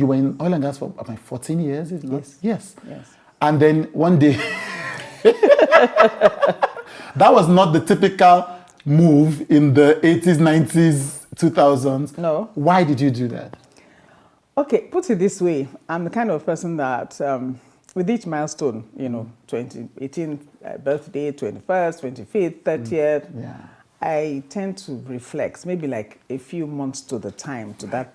you were in oil and gas for about 14 years, isn't it? Yes. And then one day, that was not the typical move in the 80s, 90s, 2000s. No. Why did you do that? Okay, put it this way. I'm the kind of person that with each milestone, 18th birthday, 21st, 25th, 30th, I tend to reflect, maybe like a few months to the time, to that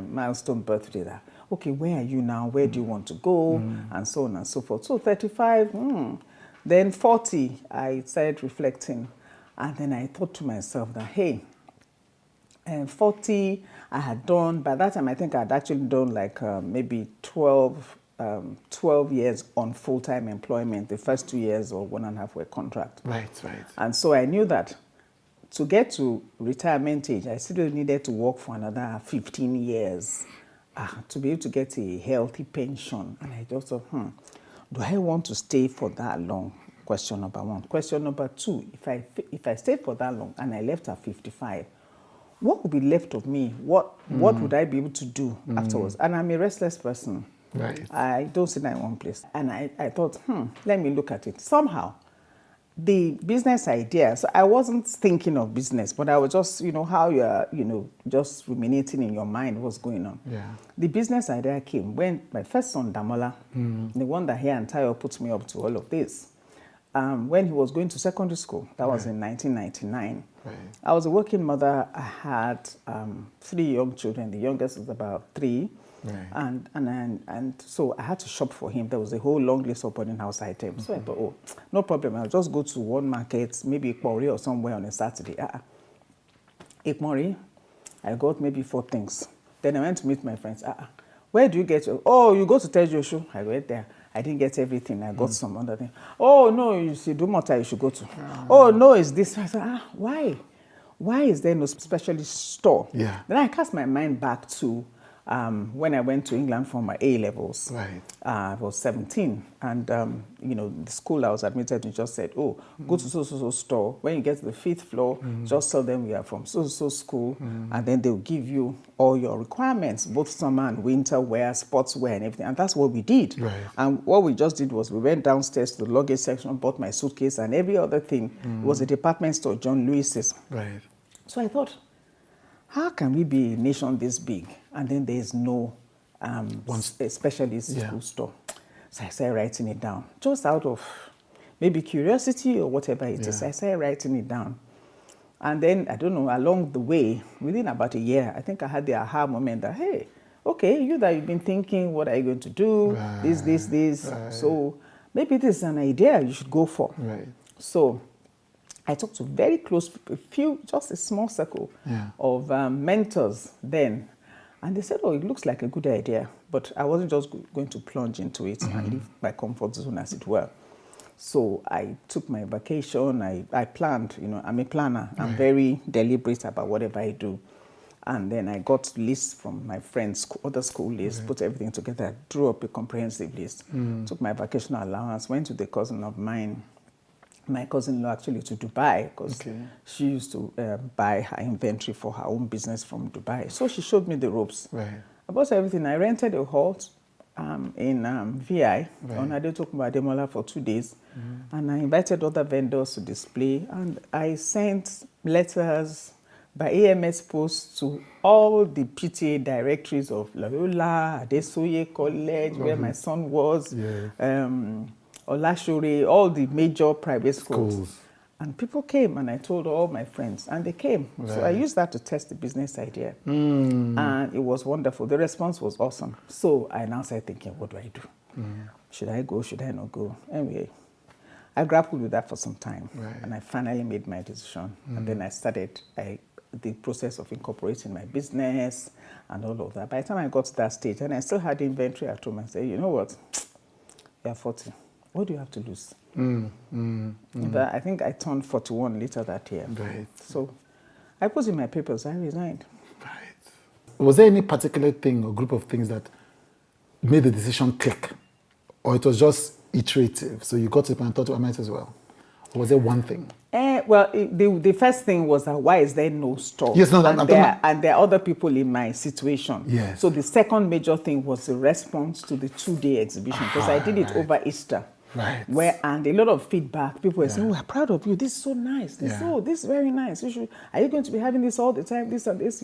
milestone birthday, that, okay, where are you now? Where do you want to go? And so on and so forth. So 35, then 40, I started reflecting. And then I thought to myself that, hey, 40, I had done, by that time, I think I had actually done like maybe 12 years on full-time employment. The first 2 years or 1.5 were contract. Right. And so I knew that to get to retirement age, I still needed to work for another 15 years to be able to get a healthy pension. And I just thought, do I want to stay for that long? Question number one. Question number two, if I stayed for that long and I left at 55, what would be left of me? What would I be able to do afterwards? And I'm a restless person. Right. I don't sit in one place. And I thought, let me look at it. Somehow, the business idea, so I wasn't thinking of business, but I was just, how you're, just ruminating in your mind what's going on. Yeah. The business idea came when my first son, Damola, the one that here and Tayo put me up to all of this, when he was going to secondary school, that was in 1999. Right. I was a working mother. I had 3 young children. The youngest was about 3. Right. And so I had to shop for him. There was a whole long list of boarding house items. So I thought, no problem. I'll just go to one market, maybe Ikmori or somewhere on a Saturday. Ikmori, I got maybe 4 things. Then I went to meet my friends. Where do you get your... Oh, you go to Tejosu. I went there. I didn't get everything. I got some other thing. Oh, no, you see, Dumota, you should go to. Oh, no, it's this. I said, why? Why is there no specialist store? Yeah. Then I cast my mind back to when I went to England for my A-levels. Right. I was 17. And, the school I was admitted to just said, go to so store. When you get to the 5th floor, just tell them you are from so school. And then they'll give you all your requirements, both summer and winter wear, sports wear and everything. And that's what we did. Right. And what we just did was we went downstairs to the luggage section, bought my suitcase and every other thing. It was a department store, John Lewis's. Right. So I thought, how can we be a nation this big and then there's no specialist school store? So I started writing it down, just out of maybe curiosity or whatever it is. I started writing it down. And then, I don't know, along the way, within about a year, I think I had the aha moment that, hey, okay, you that you've been thinking, what are you going to do? Right. This. Right. So maybe this is an idea you should go for. Right. So I talked to very close people, just a small circle of mentors then. And they said, it looks like a good idea. But I wasn't just going to plunge into it and leave my comfort zone, as it were. So I took my vacation. I planned, I'm a planner. I'm very deliberate about whatever I do. And then I got lists from my friends, other school lists, put everything together, drew up a comprehensive list, took my vacation allowance, went to the cousin of mine, my cousin-in-law actually, to Dubai, because she used to buy her inventory for her own business from Dubai. So she showed me the ropes. Right. I bought everything. I rented a hall in VI on Adetokunbo Ademola for 2 days. And I invited other vendors to display. And I sent letters by AMS post to all the PTA directories of Loyola, Adesoye College, where my son was, Olashore, all the major private schools. And people came, and I told all my friends, and they came. Right. So I used that to test the business idea. And it was wonderful. The response was awesome. So I now started thinking, what do I do? Should I go? Should I not go? Anyway, I grappled with that for some time. Right. And I finally made my decision. And then I started the process of incorporating my business and all of that. By the time I got to that stage, and I still had inventory at home, I said, you know what? You're 40. What do you have to lose? But I think I turned 41 later that year. Right. So I put in my papers, I resigned. Right. Was there any particular thing or group of things that made the decision click? Or it was just iterative? So you got to the point and thought, I might as well. Or was there one thing? Well, the first thing was that why is there no store? Yes, no, and there are other people in my situation. Yes. So the second major thing was the response to the 2-day exhibition, because I did it over Easter. Right. And a lot of feedback. People were saying, "Oh, we're proud of you. This is so nice. This is very nice. Are you going to be having this all the time? This and this,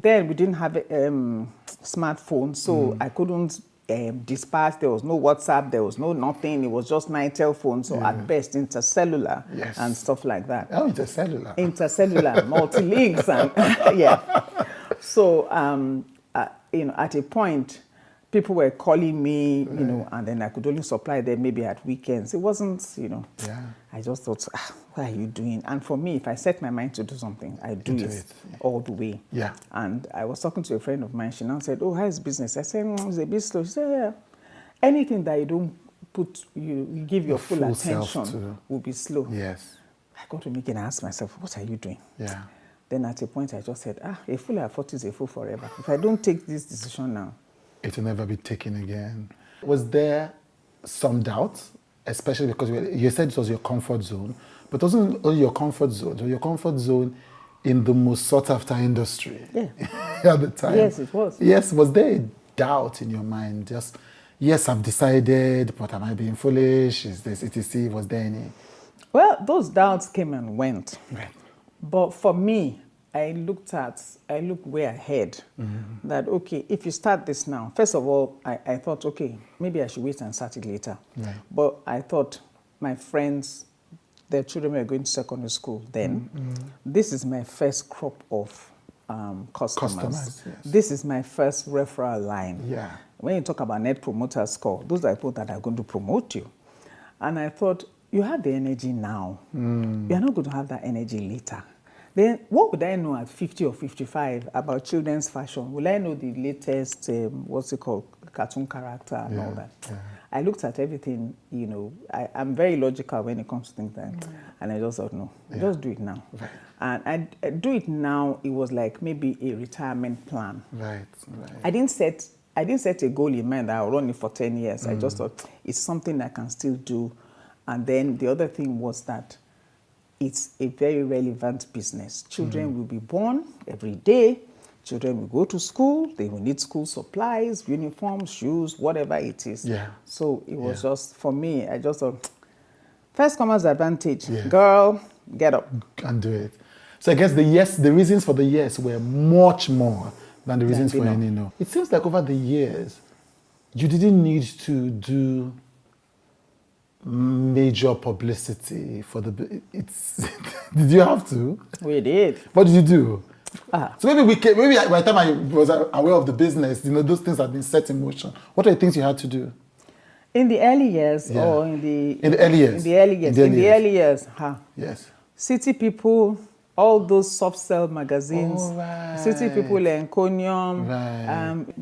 Then we didn't have smartphones, so I couldn't dispatch. There was no WhatsApp. There was no nothing. It was just my telephone. So at best, intercellular and stuff like that. Oh, intercellular. Intercellular, multi-links, and So at a point, people were calling me, and then I could only supply them maybe at weekends. It wasn't, I just thought, what are you doing? And for me, if I set my mind to do something, I do it all the way. Yeah. And I was talking to a friend of mine. She now said, "Oh, how's business?" I said, "It's a bit slow." She said, "Yeah. Anything that you don't you give your full attention will be slow." Yes. I got to make it and ask myself, what are you doing? Yeah. Then at a point, I just said, a fool at 40 is a fool forever. If I don't take this decision now, it will never be taken again. Was there some doubt, especially because you said it was your comfort zone, but it wasn't only your comfort zone, it was your comfort zone in the most sought-after industry at the time. Yes, it was. Yes, was there a doubt in your mind? Just, yes, I've decided, but am I being foolish? Is this etc.? Was there any? Well, those doubts came and went. Right. But for me, I looked way ahead. That, okay, if you start this now, first of all, I thought, okay, maybe I should wait and start it later. Right. But I thought my friends, their children were going to secondary school then. This is my first crop of customers. Yes. This is my first referral line. Yeah. When you talk about net promoter score, those are people that are going to promote you. And I thought, you have the energy now. You are not going to have that energy later. Then what would I know at 50 or 55 about children's fashion? Will I know the latest, cartoon character and all that? Yeah. I looked at everything, I'm very logical when it comes to things like that. And I just thought, no, just do it now. Right. And I do it now, it was like maybe a retirement plan. Right. I didn't set a goal in mind that I'll run it for 10 years. I just thought it's something I can still do. And then the other thing was that it's a very relevant business. Children will be born every day. Children will go to school. They will need school supplies, uniforms, shoes, whatever it is. Yeah. So it was just, for me, I just thought, first comer's advantage. Yeah. Girl, get up. And do it. So I guess the reasons for the yes were much more than the reasons for any no. It seems like over the years, you didn't need to do major publicity for did you have to? We did. What did you do? So maybe by the time I was aware of the business, those things had been set in motion. What are the things you had to do? In the early years, or in the early years? In the early years, Yes. City People, all those soft sell magazines, City People, Enconium,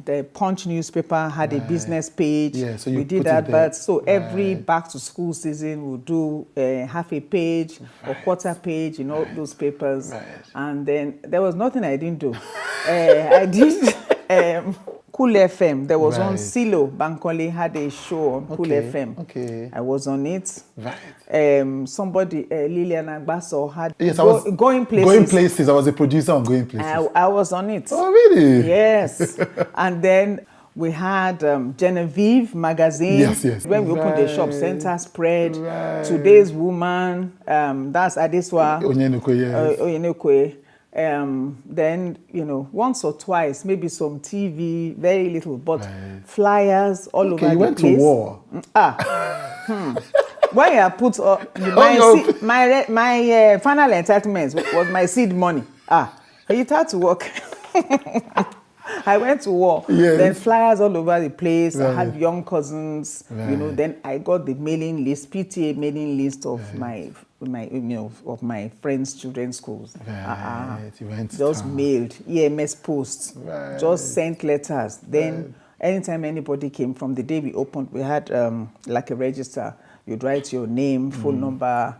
the Punch newspaper had a business page. Yeah, so we did adverts. So every back to school season, we'll do half a page or quarter page in all those papers. Right. And then there was nothing I didn't do. I did Cool FM. There was one Silo Bankole had a show on Cool FM. Okay. I was on it. Right. Somebody, Lilian Agbaso, had Going Places. Going Places. I was a producer on Going Places. I was on it. Oh, really? Yes. And then we had Genevieve magazine. Yes. When we opened the shop, Center Spread, Today's Woman, that's Adeswa. Onyenukwe. Then, once or twice, maybe some TV, very little, but flyers all over the place. You went to war. When I put my final entitlement was my seed money. You had to work. I went to war. Yes. Then flyers all over the place. I had young cousins. Then I got the mailing list, PTA mailing list of of my friends' children's schools. You went just mailed, EMS posts, just sent letters. Then anytime anybody came, from the day we opened, we had like a register. You'd write your name, phone number,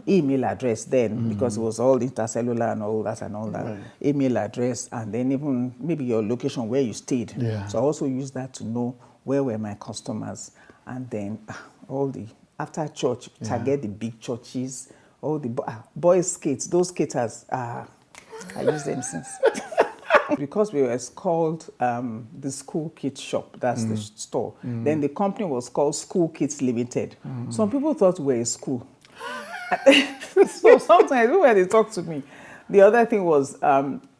email address then, because it was all intercellular and all that, email address, and then even maybe your location where you stayed. So I also used that to know where were my customers, and then all the after church, target the big churches, all the boys skates, those skaters, I use them since. Because we were called the School Kids Shop, that's the store. Then the company was called School Kids Limited. Some people thought we were a school. So sometimes when they talk to me, the other thing was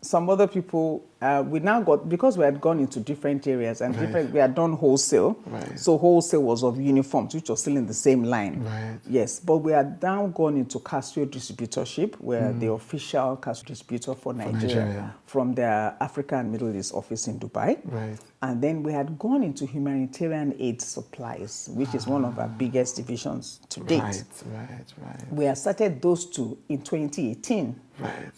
some other people, we now got, because we had gone into different areas and we had done wholesale. So wholesale was of uniforms, which was still in the same line. Yes, but we had now gone into Casio distributorship, where the official Casio distributor for Nigeria, from their Africa and Middle East office in Dubai. And then we had gone into humanitarian aid supplies, which is one of our biggest divisions to date. We had started those two in 2018.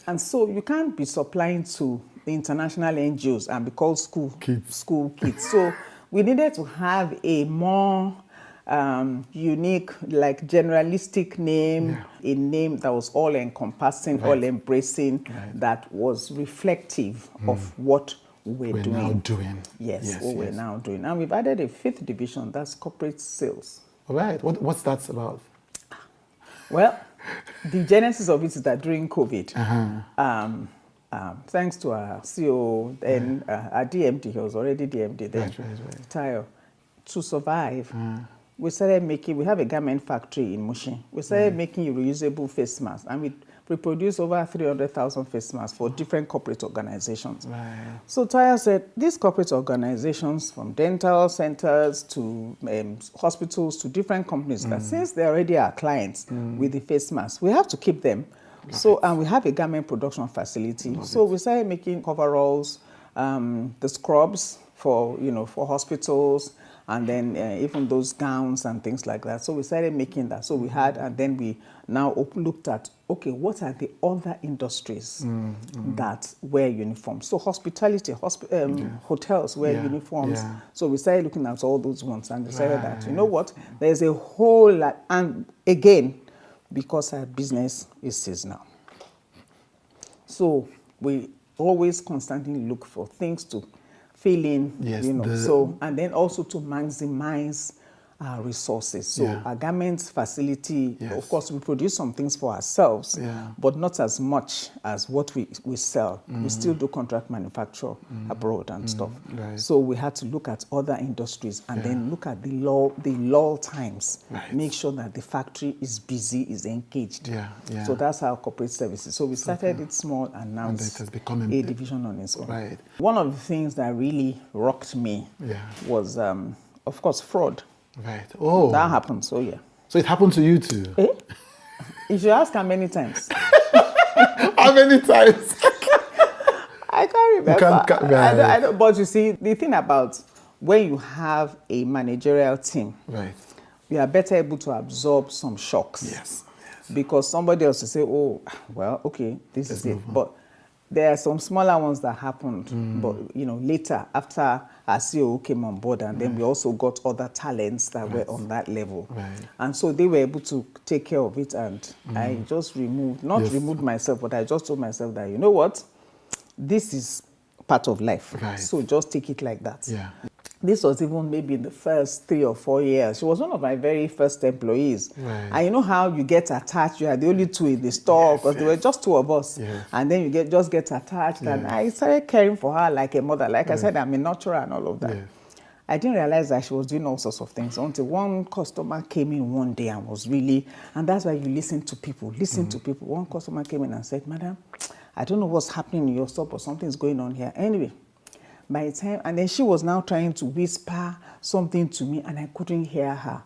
And so you can't be supplying to the international NGOs and be called school kids. So we needed to have a more unique, like generalistic name, a name that was all-encompassing, all-embracing, that was reflective of what we're doing. Yes, we're now doing. And we've added a 5th division, that's corporate sales. What's that about? Well, the genesis of it is that during COVID, thanks to our CEO, then our DMD, he was already DMD then, Tayo, to survive, we started making, we have a garment factory in Mushin. We started making reusable face masks, and we produced over 300,000 face masks for different corporate organizations. So Tayo said, these corporate organizations, from dental centers to hospitals to different companies, that since they already are clients with the face masks, we have to keep them. So, and we have a garment production facility. So we started making coveralls, the scrubs for, for hospitals, and then even those gowns and things like that. So we started making that. So we had, and then we now looked at, okay, what are the other industries that wear uniforms? So hospitality, hotels wear uniforms. So we started looking at all those ones and decided that, you know what, there's a whole lot, and again, because our business is seasonal. So we always constantly look for things to fill in, so, and then also to maximize our resources. So our garments facility, of course, we produce some things for ourselves, but not as much as what we sell. We still do contract manufacture abroad and stuff. So we had to look at other industries and then look at the lull times, make sure that the factory is busy, is engaged. So that's our corporate services. So we started it small, and now it has become a division on its own. One of the things that really rocked me was, of course, fraud. Oh. That happened, so yeah. So it happened to you too? You should ask how many times. How many times? I can't remember. You can't, I don't, but you see, the thing about when you have a managerial team, you are better able to absorb some shocks. Because somebody else will say, oh, well, okay, this is it. But there are some smaller ones that happened, but later, after our CEO came on board, and then we also got other talents that were on that level. And so they were able to take care of it, and I just removed myself, but I just told myself that, you know what, this is part of life. So just take it like that. This was even maybe in the first 3 or 4 years. She was one of my very first employees. And you know how you get attached? You are the only two in the store, because there were just 2 of us. And then you just get attached. And I started caring for her like a mother. Like I said, I'm a nurturer and all of that. I didn't realize that she was doing all sorts of things until one customer came in one day and was really, and that's why you listen to people, to people. One customer came in and said, Madam, I don't know what's happening in your store, but something's going on here. Anyway, by the time, and then she was now trying to whisper something to me, and I couldn't hear her.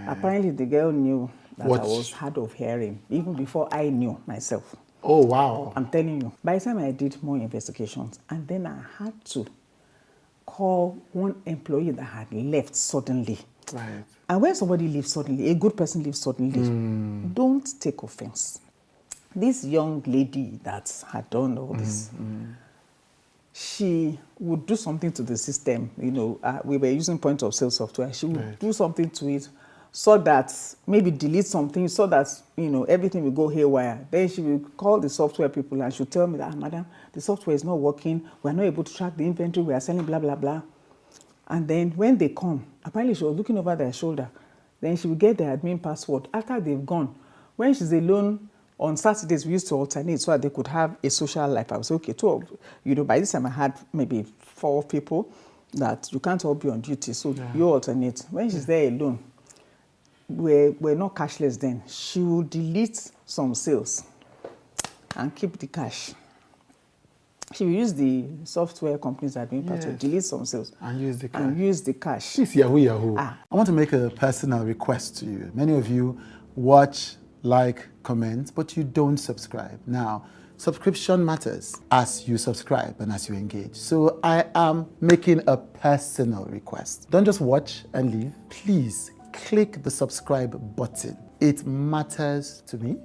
Apparently, the girl knew that I was hard of hearing, even before I knew myself. Oh, wow. I'm telling you. By the time I did more investigations, and then I had to call one employee that had left suddenly. And when somebody leaves suddenly, a good person leaves suddenly, don't take offense. This young lady that had done all this, she would do something to the system. We were using point of sale software. She would do something to it so that maybe delete something so that, everything will go haywire. Then she will call the software people and she'll tell me that, Madam, the software is not working. We're not able to track the inventory. We are selling blah, blah, blah. And then when they come, apparently she was looking over their shoulder. Then she will get the admin password after they've gone. When she's alone, on Saturdays, we used to alternate so that they could have a social life. I was okay, by this time I had maybe 4 people that you can't all be on duty, so you alternate. When she's there alone, we're not cashless then. She will delete some sales and keep the cash. She will use the software companies that admin password, delete some sales and use the cash. This Yahoo. I want to make a personal request to you. Many of you watch, like, comment, but you don't subscribe. Now, subscription matters as you subscribe and as you engage. So I am making a personal request. Don't just watch and leave. Please click the subscribe button. It matters to me.